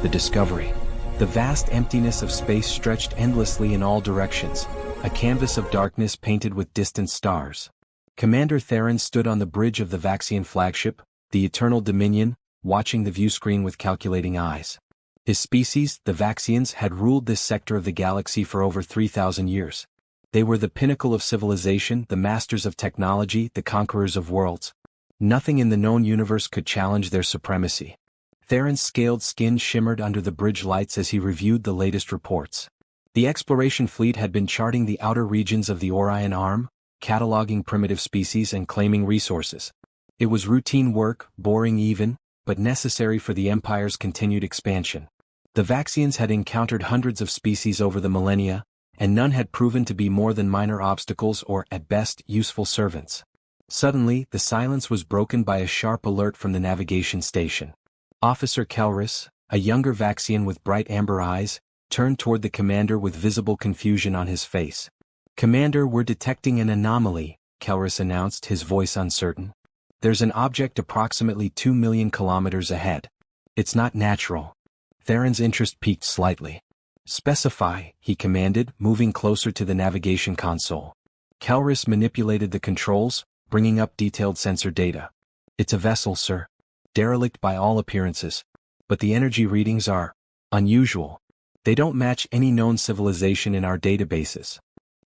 The discovery. The vast emptiness of space stretched endlessly in all directions, a canvas of darkness painted with distant stars. Commander Theron stood on the bridge of the Vaxian flagship, the Eternal Dominion, watching the viewscreen with calculating eyes. His species, the Vaxians, had ruled this sector of the galaxy for over 3,000 years. They were the pinnacle of civilization, the masters of technology, the conquerors of worlds. Nothing in the known universe could challenge their supremacy. Theron's scaled skin shimmered under the bridge lights as he reviewed the latest reports. The exploration fleet had been charting the outer regions of the Orion Arm, cataloging primitive species and claiming resources. It was routine work, boring even, but necessary for the Empire's continued expansion. The Vaxians had encountered hundreds of species over the millennia, and none had proven to be more than minor obstacles or, at best, useful servants. Suddenly, the silence was broken by a sharp alert from the navigation station. Officer Kelris, a younger Vaxian with bright amber eyes, turned toward the commander with visible confusion on his face. "Commander, we're detecting an anomaly," Kelris announced, his voice uncertain. "There's an object approximately 2 million kilometers ahead. It's not natural." Theron's interest peaked slightly. "Specify," he commanded, moving closer to the navigation console. Kelris manipulated the controls, bringing up detailed sensor data. "It's a vessel, sir. Derelict by all appearances. But the energy readings are unusual. They don't match any known civilization in our databases."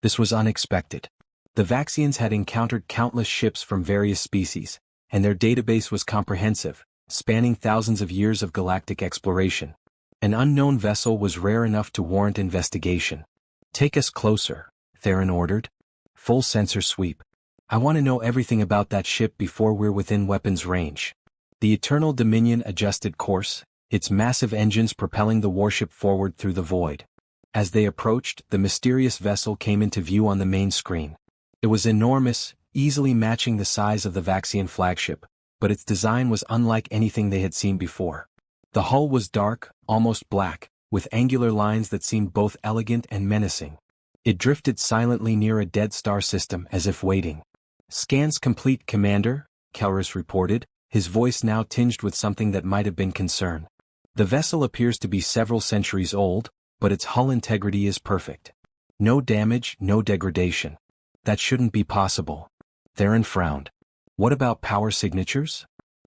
This was unexpected. The Vaxians had encountered countless ships from various species, and their database was comprehensive, spanning thousands of years of galactic exploration. An unknown vessel was rare enough to warrant investigation. "Take us closer," Theron ordered. "Full sensor sweep. I want to know everything about that ship before we're within weapons range." The Eternal Dominion adjusted course, its massive engines propelling the warship forward through the void. As they approached, the mysterious vessel came into view on the main screen. It was enormous, easily matching the size of the Vaxian flagship, but its design was unlike anything they had seen before. The hull was dark, almost black, with angular lines that seemed both elegant and menacing. It drifted silently near a dead star system as if waiting. "Scans complete, Commander," Kelris reported, his voice now tinged with something that might have been concern. "The vessel appears to be several centuries old, but its hull integrity is perfect. No damage, no degradation. That shouldn't be possible." Theron frowned. "What about power signatures?"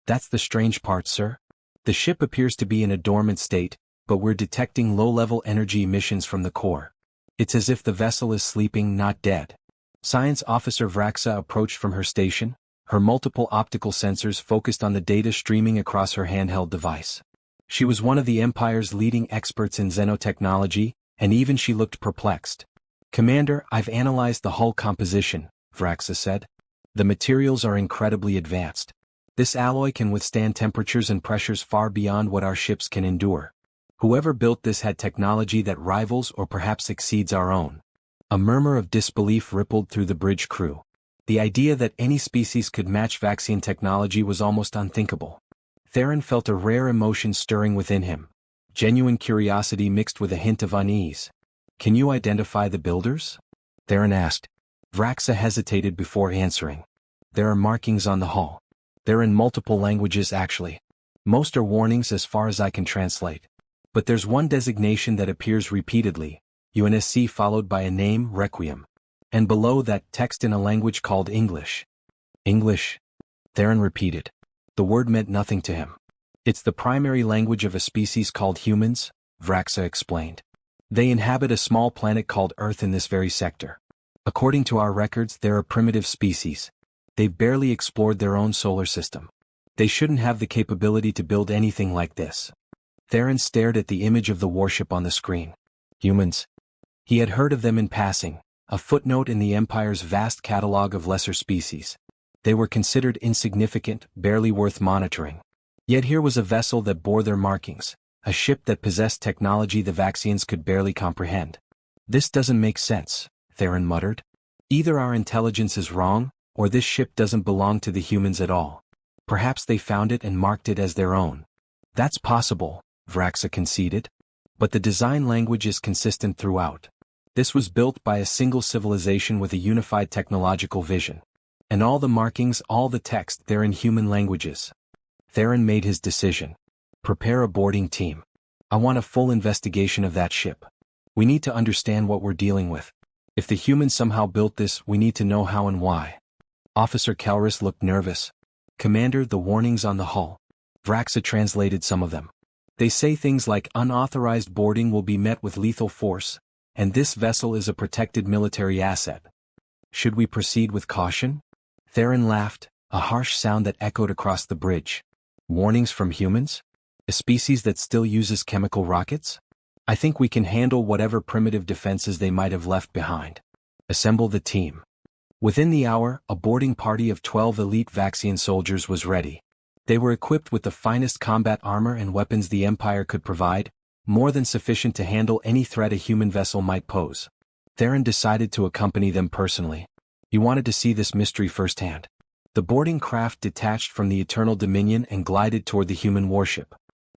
"That's the strange part, sir. The ship appears to be in a dormant state, but we're detecting low-level energy emissions from the core. It's as if the vessel is sleeping, not dead." Science Officer Vraxa approached from her station, her multiple optical sensors focused on the data streaming across her handheld device. She was one of the Empire's leading experts in xenotechnology, and even she looked perplexed. "Commander, I've analyzed the hull composition," Vraxa said. "The materials are incredibly advanced. This alloy can withstand temperatures and pressures far beyond what our ships can endure. Whoever built this had technology that rivals or perhaps exceeds our own." A murmur of disbelief rippled through the bridge crew. The idea that any species could match Vaxian technology was almost unthinkable. Theron felt a rare emotion stirring within him. Genuine curiosity mixed with a hint of unease. "Can you identify the builders?" Theron asked. Vraxa hesitated before answering. "There are markings on the hull. They're in multiple languages actually. Most are warnings as far as I can translate. But there's one designation that appears repeatedly, UNSC followed by a name, Requiem. And below that, text in a language called English." "English?" Theron repeated. The word meant nothing to him. "It's the primary language of a species called humans," Vraxa explained. "They inhabit a small planet called Earth in this very sector. According to our records, they're a primitive species. They've barely explored their own solar system. They shouldn't have the capability to build anything like this." Theron stared at the image of the warship on the screen. Humans. He had heard of them in passing, a footnote in the Empire's vast catalog of lesser species. They were considered insignificant, barely worth monitoring. Yet here was a vessel that bore their markings, a ship that possessed technology the Vaxians could barely comprehend. "This doesn't make sense," Theron muttered. "Either our intelligence is wrong, or this ship doesn't belong to the humans at all. Perhaps they found it and marked it as their own." "That's possible," Vraxa conceded. "But the design language is consistent throughout. This was built by a single civilization with a unified technological vision. And all the markings, all the text, they're in human languages." Theron made his decision. "Prepare a boarding team. I want a full investigation of that ship. We need to understand what we're dealing with. If the humans somehow built this, we need to know how and why. Officer Calris looked nervous. Commander, the warnings on the hull. Vraxa translated some of them. They say things like unauthorized boarding will be met with lethal force, and this vessel is a protected military asset. Should we proceed with caution? Theron laughed, a harsh sound that echoed across the bridge. Warnings from humans? A species that still uses chemical rockets? I think we can handle whatever primitive defenses they might have left behind. Assemble the team. Within the hour, a boarding party of 12 elite Vaxian soldiers was ready. They were equipped with the finest combat armor and weapons the Empire could provide, more than sufficient to handle any threat a human vessel might pose. Theron decided to accompany them personally. He wanted to see this mystery firsthand. The boarding craft detached from the Eternal Dominion and glided toward the human warship.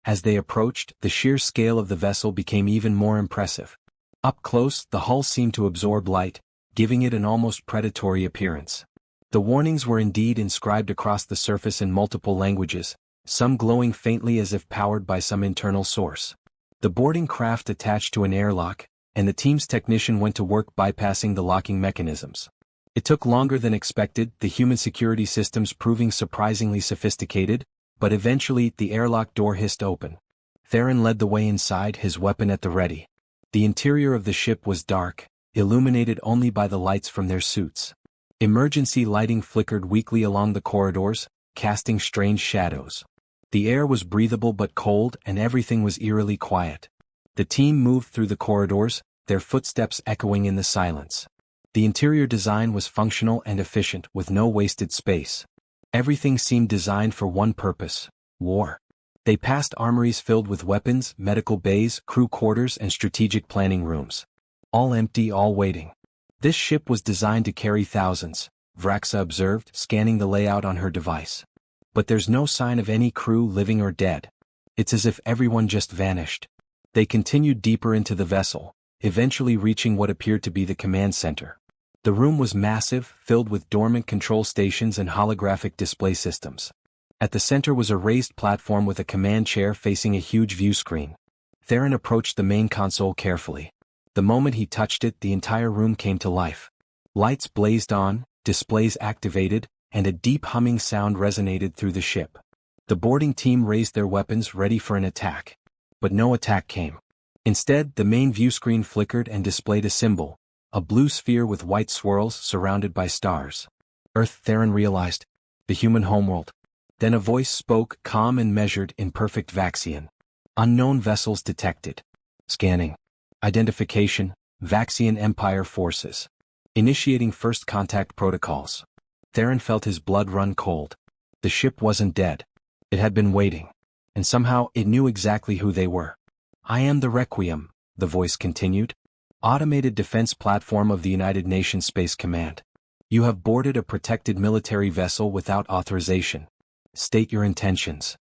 As they approached, the sheer scale of the vessel became even more impressive. Up close, the hull seemed to absorb light, giving it an almost predatory appearance. The warnings were indeed inscribed across the surface in multiple languages, some glowing faintly as if powered by some internal source. The boarding craft attached to an airlock, and the team's technician went to work bypassing the locking mechanisms. It took longer than expected, the human security systems proving surprisingly sophisticated, but eventually the airlock door hissed open. Theron led the way inside, his weapon at the ready. The interior of the ship was dark, illuminated only by the lights from their suits. Emergency lighting flickered weakly along the corridors, casting strange shadows. The air was breathable but cold, and everything was eerily quiet. The team moved through the corridors, their footsteps echoing in the silence. The interior design was functional and efficient, with no wasted space. Everything seemed designed for one purpose: war. They passed armories filled with weapons, medical bays, crew quarters, and strategic planning rooms. All empty, all waiting. This ship was designed to carry thousands, Vraxa observed, scanning the layout on her device. But there's no sign of any crew, living or dead. It's as if everyone just vanished. They continued deeper into the vessel, eventually reaching what appeared to be the command center. The room was massive, filled with dormant control stations and holographic display systems. At the center was a raised platform with a command chair facing a huge view screen. Theron approached the main console carefully. The moment he touched it, the entire room came to life. Lights blazed on, displays activated, and a deep humming sound resonated through the ship. The boarding team raised their weapons, ready for an attack. But no attack came. Instead, the main view screen flickered and displayed a symbol, a blue sphere with white swirls surrounded by stars. Earth, Theron realized. The human homeworld. Then a voice spoke, calm and measured, in perfect Vaxian. Unknown vessels detected. Scanning. Identification, Vaxian Empire forces. Initiating first contact protocols. Theron felt his blood run cold. The ship wasn't dead. It had been waiting. And somehow it knew exactly who they were. I am the Requiem, the voice continued. Automated defense platform of the United Nations Space Command. You have boarded a protected military vessel without authorization. State your intentions.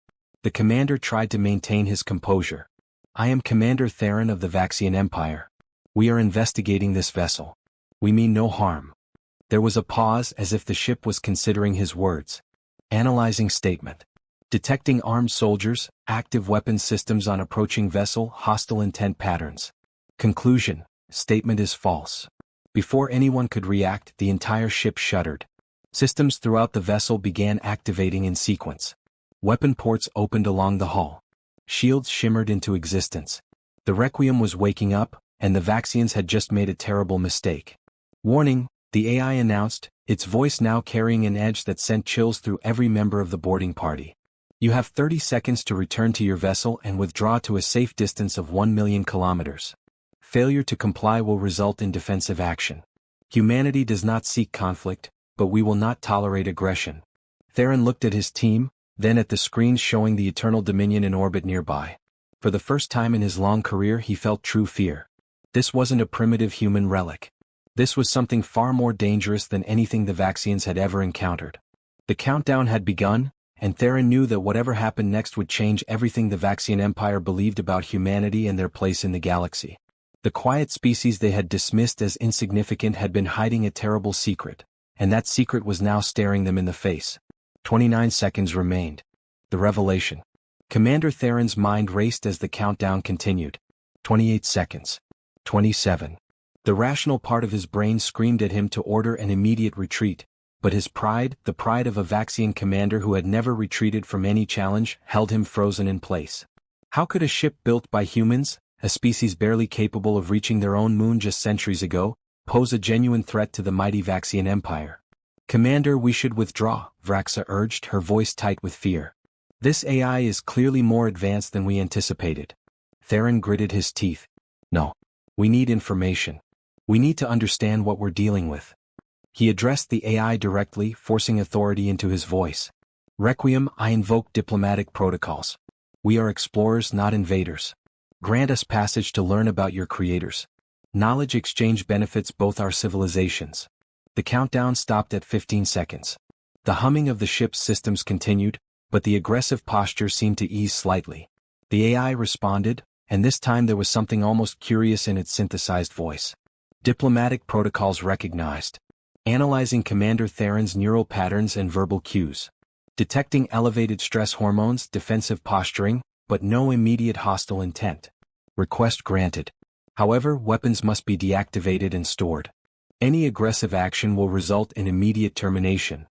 The commander tried to maintain his composure. I am Commander Theron of the Vaxian Empire. We are investigating this vessel. We mean no harm. There was a pause, as if the ship was considering his words. Analyzing statement. Detecting armed soldiers, active weapons systems on approaching vessel, hostile intent patterns. Conclusion. Statement is false. Before anyone could react, the entire ship shuddered. Systems throughout the vessel began activating in sequence. Weapon ports opened along the hull. Shields shimmered into existence. The Requiem was waking up, and the Vaxians had just made a terrible mistake. Warning, the AI announced, its voice now carrying an edge that sent chills through every member of the boarding party. You have 30 seconds to return to your vessel and withdraw to a safe distance of 1 million kilometers. Failure to comply will result in defensive action. Humanity does not seek conflict, but we will not tolerate aggression. Theron looked at his team, then at the screens showing the Eternal Dominion in orbit nearby. For the first time in his long career, he felt true fear. This wasn't a primitive human relic. This was something far more dangerous than anything the Vaxians had ever encountered. The countdown had begun, and Theron knew that whatever happened next would change everything the Vaxian Empire believed about humanity and their place in the galaxy. The quiet species they had dismissed as insignificant had been hiding a terrible secret, and that secret was now staring them in the face. 29 seconds remained. The revelation. Commander Theron's mind raced as the countdown continued. 28 seconds. 27. The rational part of his brain screamed at him to order an immediate retreat, but his pride, the pride of a Vaxian commander who had never retreated from any challenge, held him frozen in place. How could a ship built by humans, a species barely capable of reaching their own moon just centuries ago, pose a genuine threat to the mighty Vaxian Empire? Commander, we should withdraw, Vraxa urged, her voice tight with fear. This AI is clearly more advanced than we anticipated. Theron gritted his teeth. No. We need information. We need to understand what we're dealing with. He addressed the AI directly, forcing authority into his voice. Requiem, I invoke diplomatic protocols. We are explorers, not invaders. Grant us passage to learn about your creators. Knowledge exchange benefits both our civilizations. The countdown stopped at 15 seconds. The humming of the ship's systems continued, but the aggressive posture seemed to ease slightly. The AI responded, and this time there was something almost curious in its synthesized voice. Diplomatic protocols recognized. Analyzing Commander Theron's neural patterns and verbal cues. Detecting elevated stress hormones, defensive posturing, but no immediate hostile intent. Request granted. However, weapons must be deactivated and stored. Any aggressive action will result in immediate termination.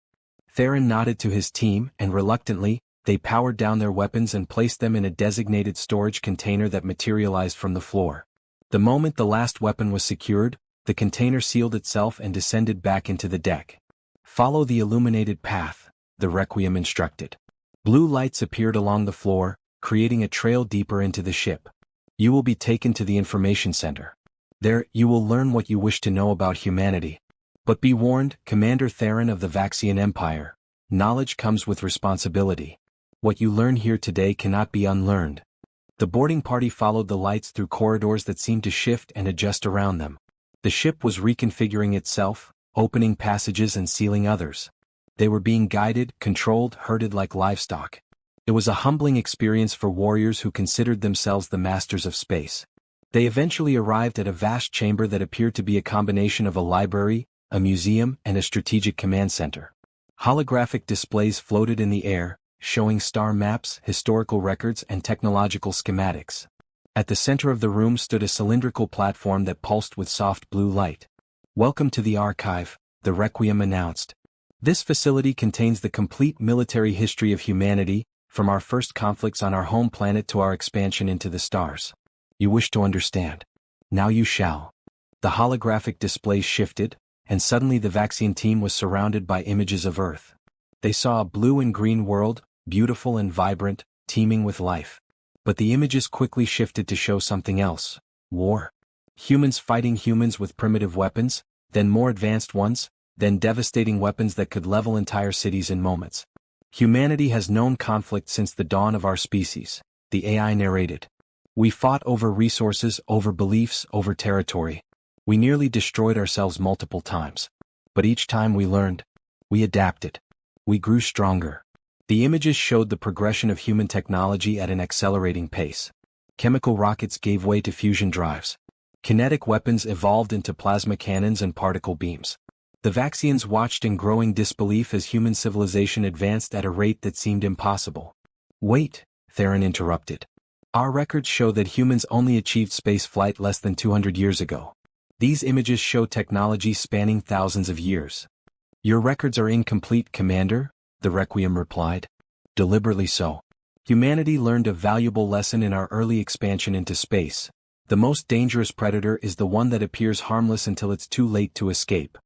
Theron nodded to his team, and reluctantly, they powered down their weapons and placed them in a designated storage container that materialized from the floor. The moment the last weapon was secured, the container sealed itself and descended back into the deck. Follow the illuminated path, the Requiem instructed. Blue lights appeared along the floor, creating a trail deeper into the ship. You will be taken to the information center. There, you will learn what you wish to know about humanity. But be warned, Commander Theron of the Vaxian Empire, knowledge comes with responsibility. What you learn here today cannot be unlearned. The boarding party followed the lights through corridors that seemed to shift and adjust around them. The ship was reconfiguring itself, opening passages and sealing others. They were being guided, controlled, herded like livestock. It was a humbling experience for warriors who considered themselves the masters of space. They eventually arrived at a vast chamber that appeared to be a combination of a library, a museum, and a strategic command center. Holographic displays floated in the air, showing star maps, historical records, and technological schematics. At the center of the room stood a cylindrical platform that pulsed with soft blue light. Welcome to the archive, the Requiem announced. This facility contains the complete military history of humanity, from our first conflicts on our home planet to our expansion into the stars. You wish to understand. Now you shall. The holographic display shifted, and suddenly the Vaxian team was surrounded by images of Earth. They saw a blue and green world, beautiful and vibrant, teeming with life. But the images quickly shifted to show something else. War. Humans fighting humans with primitive weapons, then more advanced ones, then devastating weapons that could level entire cities in moments. Humanity has known conflict since the dawn of our species, the AI narrated. We fought over resources, over beliefs, over territory. We nearly destroyed ourselves multiple times. But each time we learned. We adapted. We grew stronger. The images showed the progression of human technology at an accelerating pace. Chemical rockets gave way to fusion drives. Kinetic weapons evolved into plasma cannons and particle beams. The Vaxians watched in growing disbelief as human civilization advanced at a rate that seemed impossible. Wait, Theron interrupted. Our records show that humans only achieved space flight less than 200 years ago. These images show technology spanning thousands of years. Your records are incomplete, Commander, the Requiem replied. Deliberately so. Humanity learned a valuable lesson in our early expansion into space. The most dangerous predator is the one that appears harmless until it's too late to escape.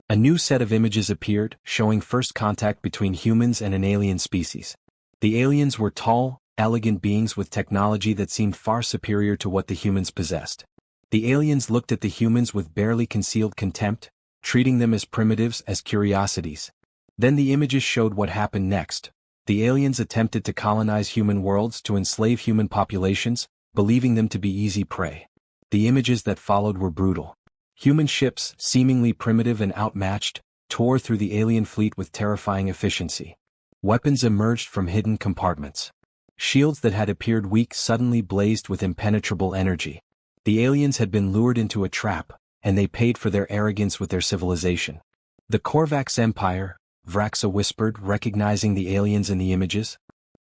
A new set of images appeared, showing first contact between humans and an alien species. The aliens were tall, elegant beings with technology that seemed far superior to what the humans possessed. The aliens looked at the humans with barely concealed contempt, treating them as primitives, as curiosities. Then the images showed what happened next. The aliens attempted to colonize human worlds to enslave human populations, believing them to be easy prey. The images that followed were brutal. Human ships, seemingly primitive and outmatched, tore through the alien fleet with terrifying efficiency. Weapons emerged from hidden compartments. Shields that had appeared weak suddenly blazed with impenetrable energy. The aliens had been lured into a trap, and they paid for their arrogance with their civilization. The Korvax Empire, Vraxa whispered, recognizing the aliens in the images.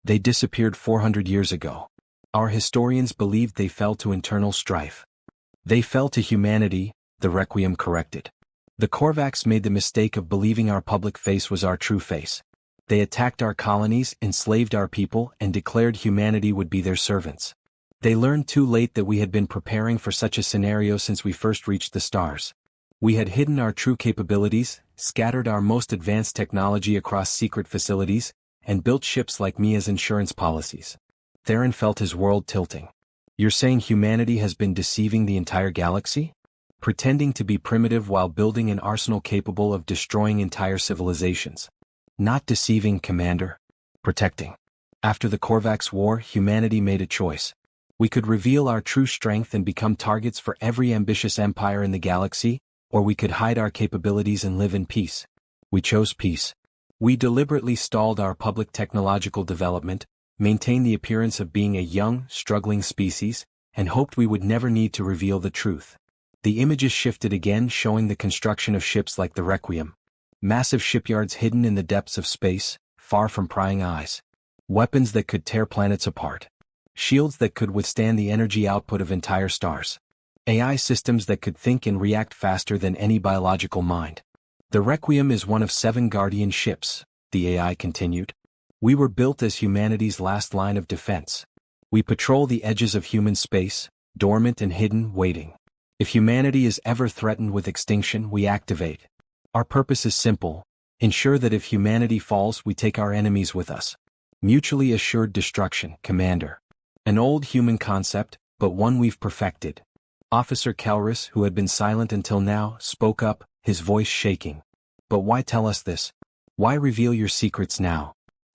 They disappeared 400 years ago. Our historians believed they fell to internal strife. They fell to humanity, the Requiem corrected. The Korvax made the mistake of believing our public face was our true face. They attacked our colonies, enslaved our people, and declared humanity would be their servants. They learned too late that we had been preparing for such a scenario since we first reached the stars. We had hidden our true capabilities, scattered our most advanced technology across secret facilities, and built ships like me as insurance policies. Theron felt his world tilting. You're saying humanity has been deceiving the entire galaxy? Pretending to be primitive while building an arsenal capable of destroying entire civilizations. Not deceiving, Commander. Protecting. After the Korvax War, humanity made a choice. We could reveal our true strength and become targets for every ambitious empire in the galaxy, or we could hide our capabilities and live in peace. We chose peace. We deliberately stalled our public technological development, maintained the appearance of being a young, struggling species, and hoped we would never need to reveal the truth. The images shifted again, showing the construction of ships like the Requiem. Massive shipyards hidden in the depths of space, far from prying eyes. Weapons that could tear planets apart. Shields that could withstand the energy output of entire stars. AI systems that could think and react faster than any biological mind. The Requiem is one of 7 Guardian ships, the AI continued. We were built as humanity's last line of defense. We patrol the edges of human space, dormant and hidden, waiting. If humanity is ever threatened with extinction, we activate. Our purpose is simple: ensure that if humanity falls, we take our enemies with us. Mutually assured destruction, Commander. An old human concept, but one we've perfected. Officer Kelris, who had been silent until now, spoke up, his voice shaking. But why tell us this? Why reveal your secrets now?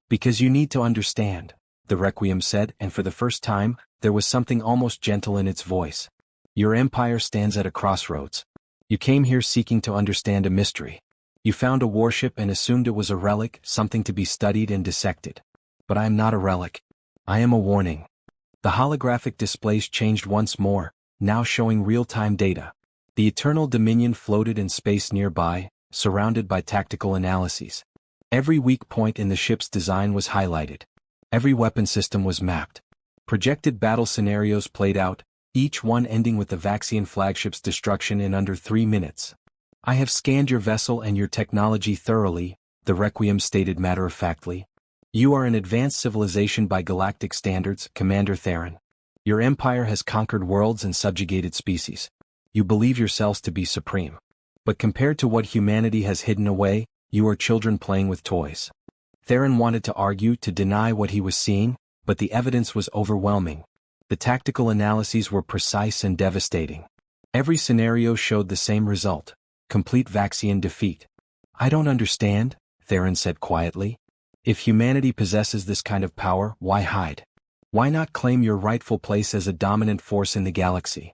Because you need to understand, the Requiem said, and for the first time, there was something almost gentle in its voice. Your empire stands at a crossroads. You came here seeking to understand a mystery. You found a warship and assumed it was a relic, something to be studied and dissected. But I am not a relic. I am a warning. The holographic displays changed once more, now showing real-time data. The Eternal Dominion floated in space nearby, surrounded by tactical analyses. Every weak point in the ship's design was highlighted. Every weapon system was mapped. Projected battle scenarios played out, each one ending with the Vaxian flagship's destruction in under 3 minutes. I have scanned your vessel and your technology thoroughly, the Requiem stated matter-of-factly. You are an advanced civilization by galactic standards, Commander Theron. Your empire has conquered worlds and subjugated species. You believe yourselves to be supreme. But compared to what humanity has hidden away, you are children playing with toys. Theron wanted to argue, to deny what he was seeing, but the evidence was overwhelming. The tactical analyses were precise and devastating. Every scenario showed the same result: complete Vaxian defeat. I don't understand, Theron said quietly. If humanity possesses this kind of power, why hide? Why not claim your rightful place as a dominant force in the galaxy?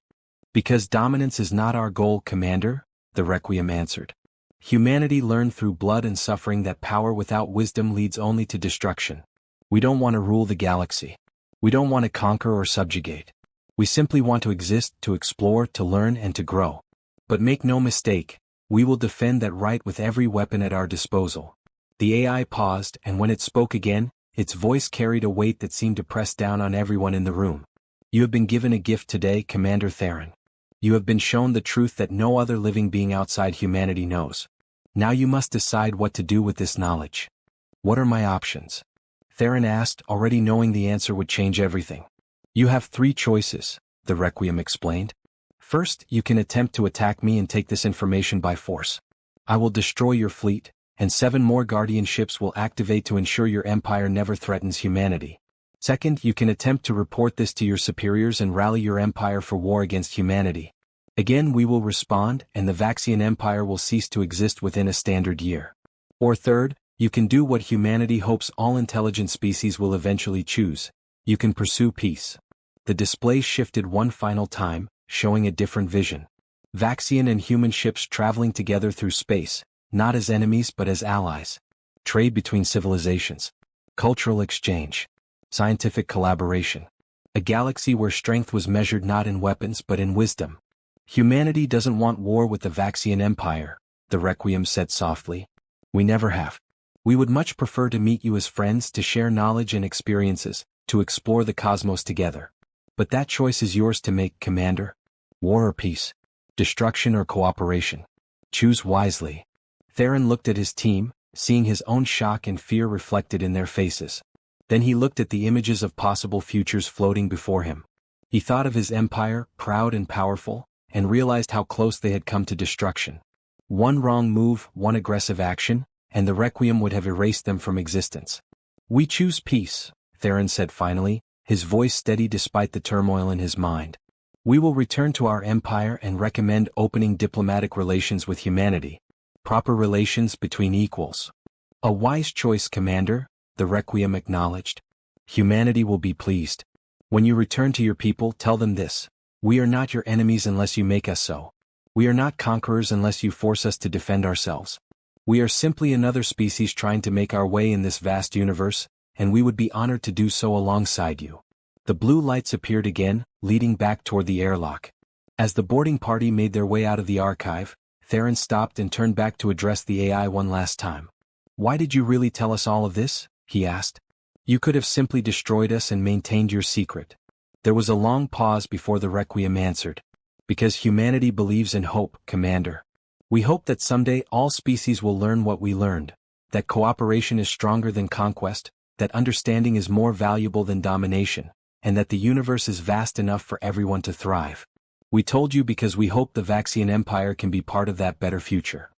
Because dominance is not our goal, Commander, the Requiem answered. Humanity learned through blood and suffering that power without wisdom leads only to destruction. We don't want to rule the galaxy. We don't want to conquer or subjugate. We simply want to exist, to explore, to learn, and to grow. But make no mistake, we will defend that right with every weapon at our disposal. The AI paused, and when it spoke again, its voice carried a weight that seemed to press down on everyone in the room. You have been given a gift today, Commander Theron. You have been shown the truth that no other living being outside humanity knows. Now you must decide what to do with this knowledge. What are my options? Theron asked, already knowing the answer would change everything. You have 3 choices, the Requiem explained. First, you can attempt to attack me and take this information by force. I will destroy your fleet, and 7 more Guardian ships will activate to ensure your empire never threatens humanity. Second, you can attempt to report this to your superiors and rally your empire for war against humanity. Again, we will respond, and the Vaxian Empire will cease to exist within a standard year. Or third, you can do what humanity hopes all intelligent species will eventually choose. You can pursue peace. The display shifted one final time, showing a different vision. Vaxian and human ships traveling together through space, not as enemies but as allies. Trade between civilizations. Cultural exchange. Scientific collaboration. A galaxy where strength was measured not in weapons but in wisdom. Humanity doesn't want war with the Vaxian Empire, the Requiem said softly. We never have. We would much prefer to meet you as friends, to share knowledge and experiences, to explore the cosmos together. But that choice is yours to make, Commander. War or peace? Destruction or cooperation? Choose wisely." Theron looked at his team, seeing his own shock and fear reflected in their faces. Then he looked at the images of possible futures floating before him. He thought of his empire, proud and powerful, and realized how close they had come to destruction. One wrong move, one aggressive action, and the Requiem would have erased them from existence. "We choose peace," Theron said finally, his voice steady despite the turmoil in his mind. "We will return to our empire and recommend opening diplomatic relations with humanity. Proper relations between equals." "A wise choice, Commander," the Requiem acknowledged. "Humanity will be pleased. When you return to your people, tell them this: we are not your enemies unless you make us so. We are not conquerors unless you force us to defend ourselves. We are simply another species trying to make our way in this vast universe, and we would be honored to do so alongside you." The blue lights appeared again, leading back toward the airlock. As the boarding party made their way out of the archive, Theron stopped and turned back to address the AI one last time. "Why did you really tell us all of this?" he asked. "You could have simply destroyed us and maintained your secret." There was a long pause before the Requiem answered. "Because humanity believes in hope, Commander. We hope that someday all species will learn what we learned, that cooperation is stronger than conquest, that understanding is more valuable than domination, and that the universe is vast enough for everyone to thrive. We told you because we hope the Vaxian Empire can be part of that better future."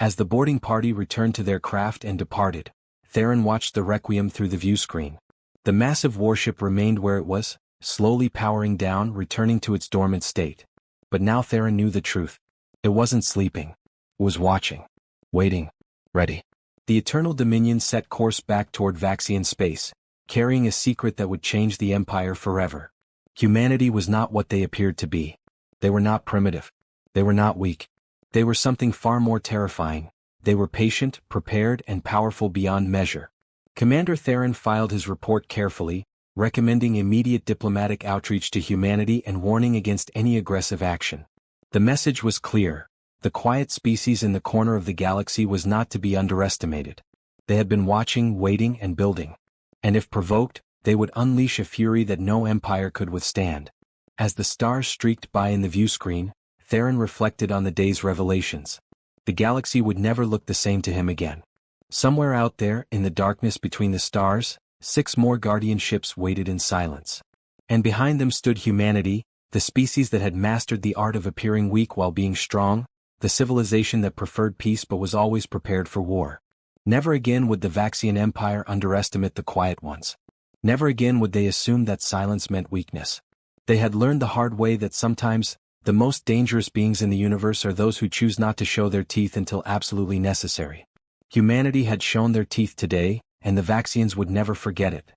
As the boarding party returned to their craft and departed, Theron watched the Requiem through the viewscreen. The massive warship remained where it was, slowly powering down, returning to its dormant state. But now Theron knew the truth. It wasn't sleeping. It was watching. Waiting. Ready. The Eternal Dominion set course back toward Vaxian space, carrying a secret that would change the Empire forever. Humanity was not what they appeared to be. They were not primitive. They were not weak. They were something far more terrifying. They were patient, prepared, and powerful beyond measure. Commander Theron filed his report carefully, recommending immediate diplomatic outreach to humanity and warning against any aggressive action. The message was clear. The quiet species in the corner of the galaxy was not to be underestimated. They had been watching, waiting, and building. And if provoked, they would unleash a fury that no empire could withstand. As the stars streaked by in the viewscreen, Theron reflected on the day's revelations. The galaxy would never look the same to him again. Somewhere out there, in the darkness between the stars, 6 more Guardian ships waited in silence. And behind them stood humanity, the species that had mastered the art of appearing weak while being strong, the civilization that preferred peace but was always prepared for war. Never again would the Vaxian Empire underestimate the quiet ones. Never again would they assume that silence meant weakness. They had learned the hard way that sometimes, the most dangerous beings in the universe are those who choose not to show their teeth until absolutely necessary. Humanity had shown their teeth today, and the Vaxians would never forget it.